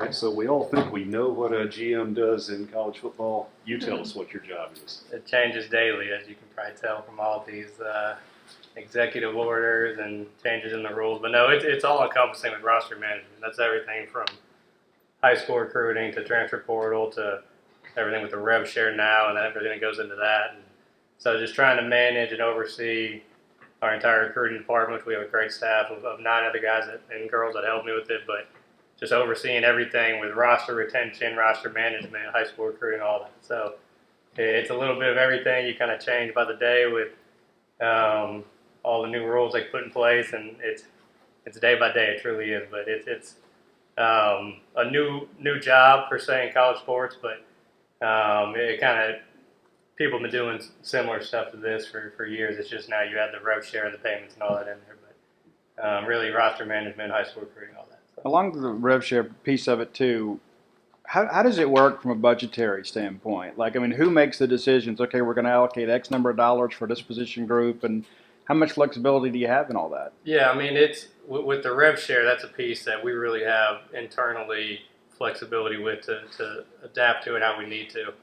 right, so we all think we know what a GM does in college football. You tell us what your job is. It changes daily, as you can probably tell from all these executive orders and changes in the rules. But no, it's all encompassing with roster management. That's everything from high school recruiting to transfer portal to everything with the rev share now and everything that goes into that. And so just trying to manage and oversee our entire recruiting department, which we have a great staff of 9 other guys and girls that help me with it, but just overseeing everything with roster retention, roster management, high school recruiting, all that. So it's a little bit of everything. You kind of change by the day with all the new rules they put in place, and it's day by day. It truly is, but it's a new job per se in college sports, but it kind of people have been doing similar stuff to this for years. It's just now you add the rev share and the payments and all that in there, but really roster management, high school recruiting, all that. So. Along with the rev share piece of it too, how does it work from a budgetary standpoint? Like, I mean, who makes the decisions? Okay, we're going to allocate X number of dollars for this position group, and how much flexibility do you have in all that? Yeah, I mean, it's with the rev share, that's a piece that we really have internally flexibility with to adapt to it how we need to,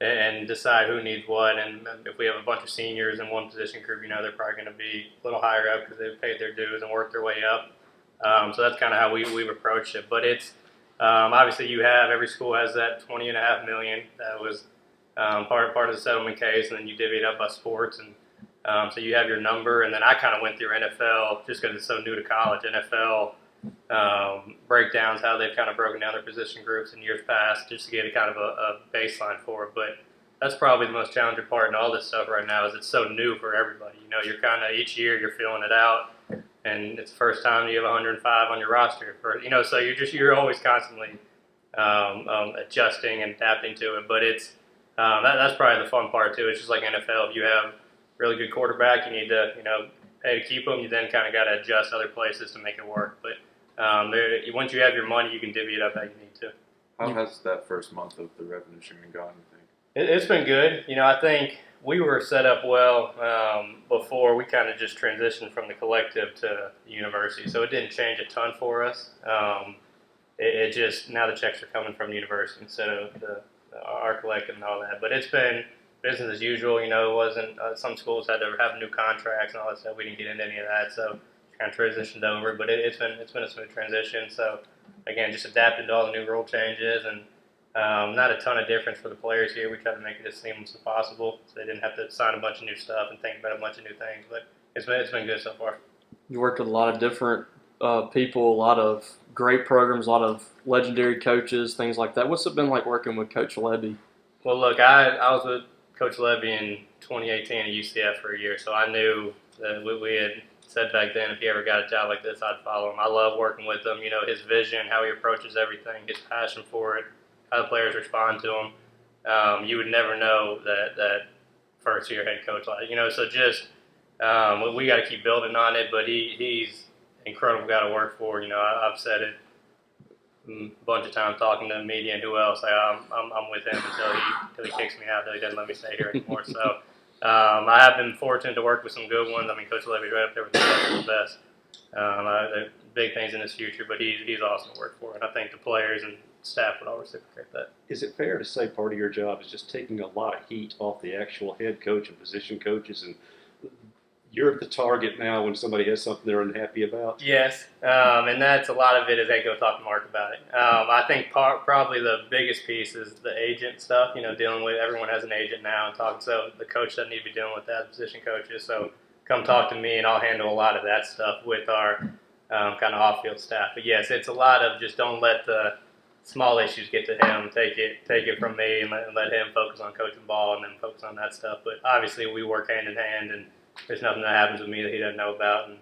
and decide who needs what. And if we have a bunch of seniors in one position group, they're probably going to be a little higher up because they've paid their dues and worked their way up. So that's kind of how we've approached it. But it's obviously every school has that $20.5 million that was part of the settlement case, and then you divvy it up by sports, and so you have your number. And then I kind of went through NFL just because it's so new to college. NFL breakdowns, how they've kind of broken down their position groups in years past, just to get a kind of a baseline for it. But that's probably the most challenging part in all this stuff right now is it's so new for everybody. You're kind of each year you're feeling it out. And it's the first time you have 105 on your roster, so you're always constantly adjusting and adapting to it. But it's that's probably the fun part too. It's just like NFL. If you have really good quarterback, you need to pay to keep them. You then kind of got to adjust other places to make it work. But once you have your money, you can divvy it up how you need to. How has that first month of the revenue streaming gone, you think? It's been good. I think we were set up well before we kind of just transitioned from the collective to the university, so it didn't change a ton for us. It just now the checks are coming from the university instead of our collective and all that. But it's been business as usual. It wasn't some schools had to have new contracts and all that stuff. We didn't get into any of that, so kind of transitioned over. But it's been a smooth transition. So again, just adapting to all the new rule changes and. Not a ton of difference for the players here. We tried to make it as seamless as possible, so they didn't have to sign a bunch of new stuff and think about a bunch of new things. But it's been good so far. You worked with a lot of different people, a lot of great programs, a lot of legendary coaches, things like that. What's it been like working with Coach Levy? Well, look, I was with Coach Levy in 2018 at UCF for a year, so I knew that we had said back then if he ever got a job like this, I'd follow him. I love working with him. His vision, how he approaches everything, his passion for it. How the players respond to him. You would never know that first year head coach. So just we got to keep building on it. But he's an incredible guy to work for. I've said it a bunch of times talking to the media and who else. I'm with him until he kicks me out. Until he doesn't let me stay here anymore. So I have been fortunate to work with some good ones. I mean, Coach Levy's right up there with the best. There big things in his future, but he's awesome to work for, and I think the players and staff would all reciprocate that. Is it fair to say part of your job is just taking a lot of heat off the actual head coach and position coaches, and you're the target now when somebody has something they're unhappy about? Yes, and that's a lot of it is, hey, go talk to Mark about it. I think probably the biggest piece is the agent stuff, dealing with, everyone has an agent now and talking, so the coach doesn't need to be dealing with that, position coaches, so come talk to me and I'll handle a lot of that stuff with our kind of off-field staff. But yes, it's a lot of just don't let the small issues get to him. Take it from me and let him focus on coaching ball and then focus on that stuff. But obviously we work hand in hand, and there's nothing that happens with me that he doesn't know about, and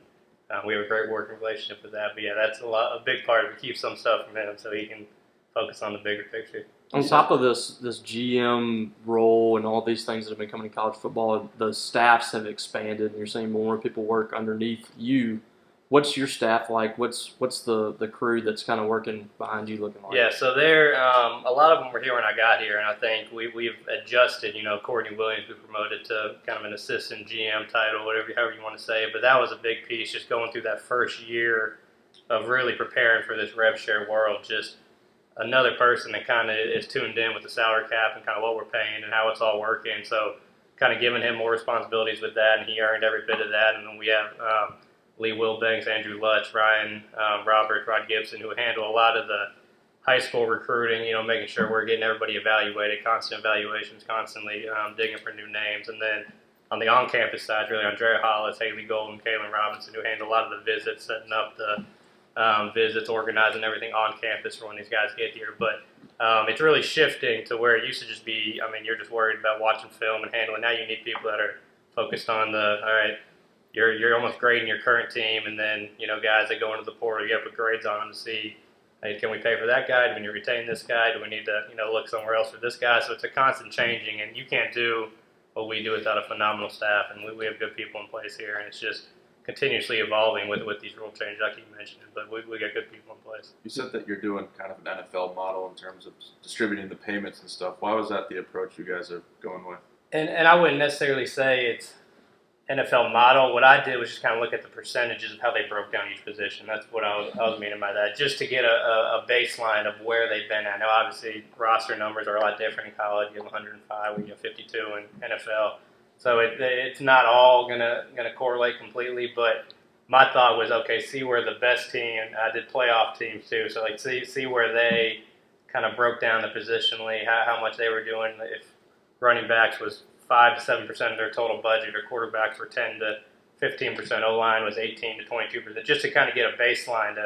we have a great working relationship with that. But yeah, that's a big part of it. Keep some stuff from him so he can focus on the bigger picture. On top of this GM role and all these things that have been coming to college football, the staffs have expanded, and you're seeing more people work underneath you. What's your staff like? What's the crew that's kind of working behind you looking like? Yeah, so they're a lot of them were here when I got here, and I think we've adjusted. Courtney Williams we promoted to kind of an assistant GM title, however you want to say it. But that was a big piece, just going through that first year of really preparing for this rev share world. Just another person that kind of is tuned in with the salary cap and kind of what we're paying and how it's all working. So kind of giving him more responsibilities with that, and he earned every bit of that. And then we have Lee Wilbanks, Andrew Lutz, Ryan Roberts, Rod Gibson, who handle a lot of the high school recruiting, making sure we're getting everybody evaluated, constant evaluations, constantly digging for new names. And then on the on-campus side, really Andrea Hollis, Haley Golden, Kaylin Robinson, who handle a lot of the visits, setting up the visits, organizing everything on campus for when these guys get here. But it's really shifting to where it used to just be, you're just worried about watching film and handling. Now you need people that are focused on all right, you're almost grading your current team, and then, guys that go into the portal, you have to put grades on them to see, hey, can we pay for that guy? Do we need to retain this guy? Do we need to, look somewhere else for this guy? So it's a constant changing, and you can't do what we do without a phenomenal staff, and we have good people in place here, and it's just continuously evolving with these rule changes I keep mentioning, but we got good people in place. You said that you're doing kind of an NFL model in terms of distributing the payments and stuff. Why was that the approach you guys are going with? And I wouldn't necessarily say it's NFL model. What I did was just kind of look at the percentages of how they broke down each position. That's what I was meaning by that, just to get a baseline of where they've been at. Now, obviously, roster numbers are a lot different in college. You have 105, we have 52 in NFL. So it's not all gonna correlate completely, but my thought was, okay, see where the best team, and I did playoff teams too, so like see where they kind of broke down the positionally, how much they were doing. If running backs was 5 to 7% of their total budget, or quarterbacks were 10 to 15%, O-line was 18 to 22%, just to kind of get a baseline.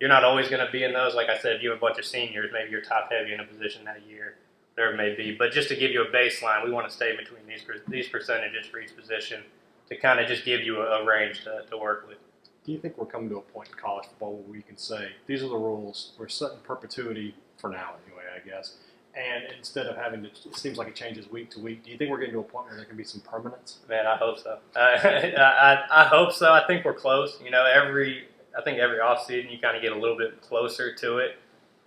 You're not always going to be in those. Like I said, if you have a bunch of seniors, maybe you're top heavy in a position that year, whatever it may be. But just to give you a baseline, we want to stay between these percentages for each position to kind of just give you a range to work with. Do you think we're coming to a point in college football where we can say, these are the rules, we're set in perpetuity for now anyway, I guess, and instead of having to, it seems like it changes week to week, do you think we're getting to a point where there can be some permanence? Man, I hope so. I hope so. I think we're close. I think every offseason you kind of get a little bit closer to it.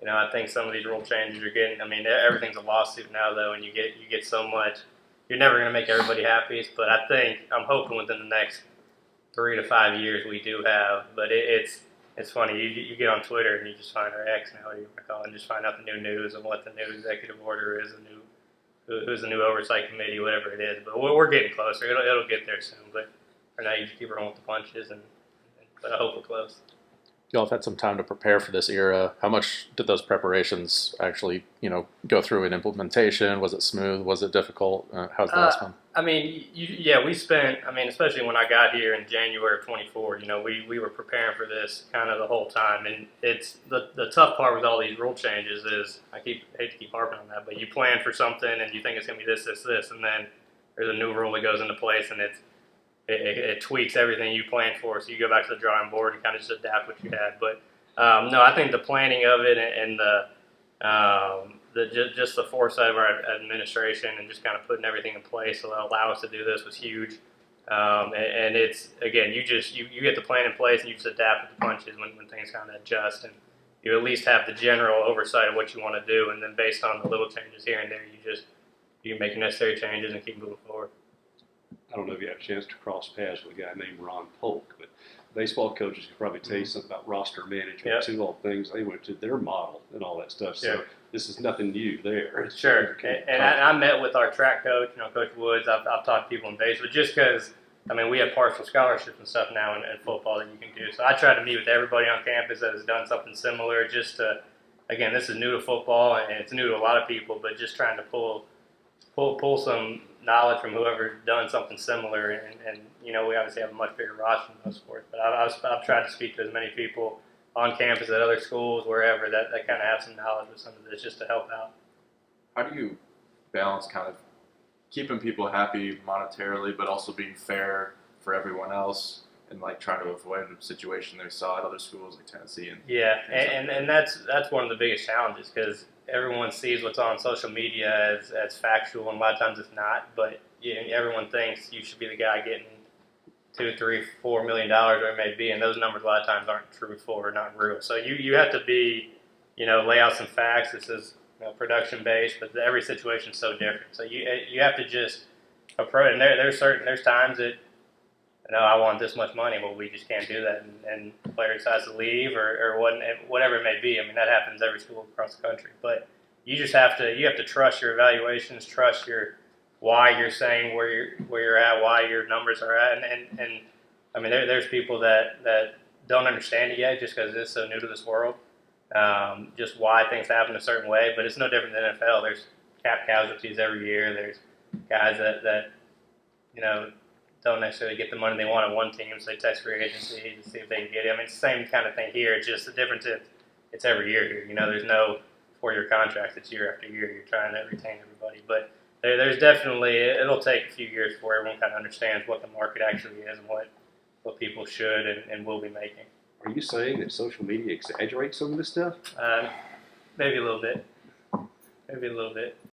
I think some of these rule changes you're getting, everything's a lawsuit now though, and you get so much. You're never going to make everybody happy, but I'm hoping within the next 3 to 5 years we do have. But it's funny. You get on Twitter and you just find, or X now, what you want to call it, and just find out the new news and what the new executive order is, who's the new oversight committee, whatever it is. But we're getting closer. It'll get there soon. But for now, you just keep rolling with the punches, but I hope we're close. Y'all have had some time to prepare for this era. How much did those preparations actually, go through in implementation? Was it smooth? Was it difficult? How's the last one? We spent, especially when I got here in January of 24, we were preparing for this kind of the whole time. And it's the tough part with all these rule changes is, hate to keep harping on that, but you plan for something and you think it's going to be this, and then there's a new rule that goes into place and it tweaks everything you planned for, so you go back to the drawing board and kind of just adapt what you had. But no, I think the planning of it and just the foresight of our administration and just kind of putting everything in place to allow us to do this was huge. And it's, again, you get the plan in place and you just adapt with the punches when things kind of adjust, and you at least have the general oversight of what you want to do, and then based on the little changes here and there, you make necessary changes and keep moving forward. I don't know if you have a chance to cross paths with a guy named Ron Polk, but baseball coaches could probably tell you something about roster management, Yep. too, all things. They went to their model and all that stuff. So Yeah. this is nothing new there. Sure. And I met with our track coach, Coach Woods. I've talked to people in base, but just because, we have partial scholarships and stuff now in football that you can do. So I try to meet with everybody on campus that has done something similar, just to, again, this is new to football and it's new to a lot of people, but just trying to pull some knowledge from whoever's done something similar, and we obviously have a much bigger roster in those sports, but I've tried to speak to as many people on campus at other schools, wherever, that kind of have some knowledge with some of this, just to help out. How do you balance kind of keeping people happy monetarily, but also being fair for everyone else, and like trying to avoid a situation they saw at other schools like Tennessee? And that's one of the biggest challenges, because everyone sees what's on social media as factual, and a lot of times it's not. But everyone thinks you should be the guy getting $2, $3, $4 million, whatever it may be, and those numbers a lot of times aren't truthful or not real. So you have to be, lay out some facts. This is production based, but every situation is so different. So you have to just approach. And there's times that, no, I want this much money. Well, we just can't do that, and the player decides to leave or whatever it may be. I mean, that happens every school across the country. But you just have to trust your evaluations, trust your why you're saying where you're at, why your numbers are at, and I mean, there's people that don't understand it yet just because it's so new to this world. Just why things happen a certain way, but it's no different than NFL. There's cap casualties every year. There's guys that don't necessarily get the money they want on one team, so they text free agency to see if they can get it. I mean, it's the same kind of thing here. It's just the difference is it's every year here. There's no 4-year contract. It's year after year. You're trying to retain everybody, but there's definitely it'll take a few years before everyone kind of understands what the market actually is and what people should and will be making. Are you saying that social media exaggerates some of this stuff? Maybe a little bit. Maybe a little bit.